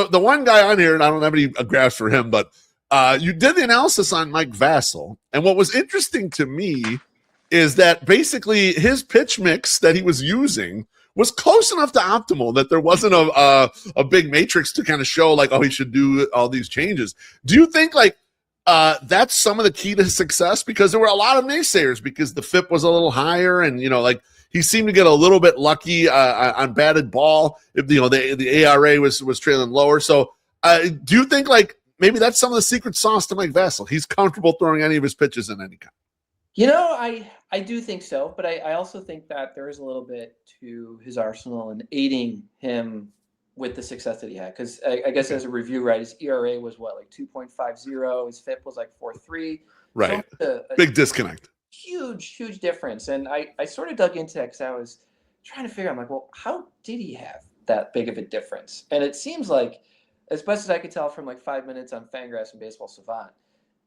the one guy on here, and I don't have any graphs for him, but you did the analysis on Mike Vasil, and what was interesting to me is that basically his pitch mix that he was using was close enough to optimal that there wasn't a big matrix to kind of show like, oh, he should do all these changes. Do you think like that's some of the key to success? Because there were a lot of naysayers because the FIP was a little higher, and like he seemed to get a little bit lucky on batted ball. If the ARA was trailing lower. So do you think like maybe that's some of the secret sauce to Mike Vasil? He's comfortable throwing any of his pitches in any kind. I do think so, but I also think that there is a little bit to his arsenal and aiding him with the success that he had. Because I guess as a review, right, his ERA was what, like 2.50. His FIP was like 4.3. Right. So big disconnect. Huge difference. And I sort of dug into that because I was trying to figure out, I'm like, well, how did he have that big of a difference? And it seems like, as best as I could tell from like 5 minutes on Fangraphs and Baseball Savant,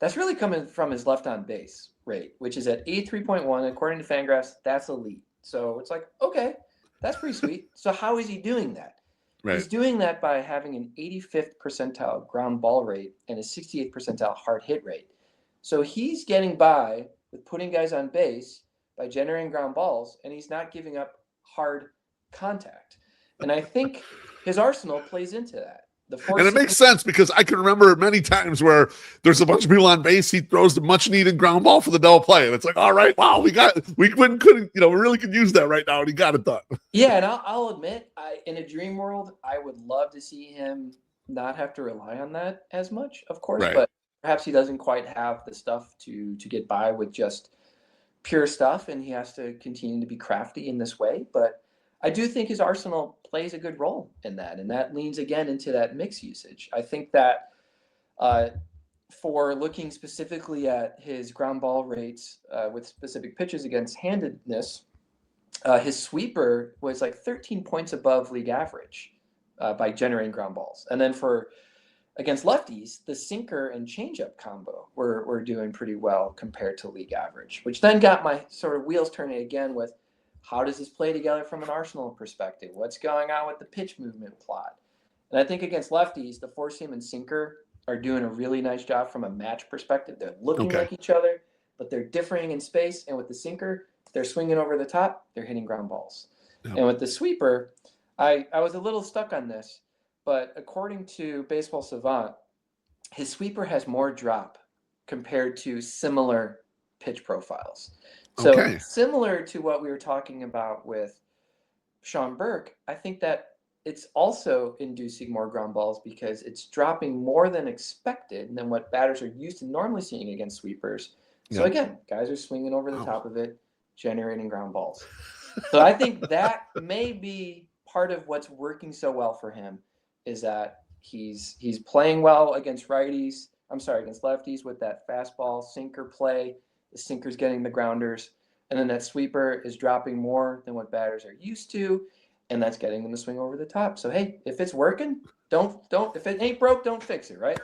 that's really coming from his left on base rate, which is at 83.1. According to Fangraphs, that's elite. So it's like, okay, that's pretty sweet. So how is he doing that? Right. He's doing that by having an 85th percentile ground ball rate and a 68th percentile hard hit rate. So he's getting by with putting guys on base by generating ground balls, and he's not giving up hard contact. And I think his arsenal plays into that. And it makes sense because I can remember many times where there's a bunch of people on base. He throws the much needed ground ball for the double play. And it's like, all right, wow, we really could use that right now. And he got it done. Yeah. And I'll admit, in a dream world, I would love to see him not have to rely on that as much, of course, right. But perhaps he doesn't quite have the stuff to get by with just pure stuff. And he has to continue to be crafty in this way. But I do think his arsenal plays a good role in that, and that leans again into that mix usage. I think that for looking specifically at his ground ball rates with specific pitches against handedness, his sweeper was like 13 points above league average by generating ground balls. And then for against lefties, the sinker and changeup combo were doing pretty well compared to league average, which then got my sort of wheels turning again with, how does this play together from an arsenal perspective? What's going on with the pitch movement plot? And I think against lefties, the four seam and sinker are doing a really nice job from a match perspective. They're looking like each other, but they're differing in space. And with the sinker, they're swinging over the top. They're hitting ground balls. Yep. And with the sweeper, I was a little stuck on this, but according to Baseball Savant, his sweeper has more drop compared to similar pitch profiles. So similar to what we were talking about with Sean Burke, I think that it's also inducing more ground balls because it's dropping more than expected than what batters are used to normally seeing against sweepers. So again, guys are swinging over the top of it, generating ground balls. So I think that may be part of what's working so well for him is that he's playing well against against lefties with that fastball sinker play. The sinker's getting the grounders, and then that sweeper is dropping more than what batters are used to, and that's getting them to swing over the top. So, hey, if it's working, don't if it ain't broke, don't fix it, right?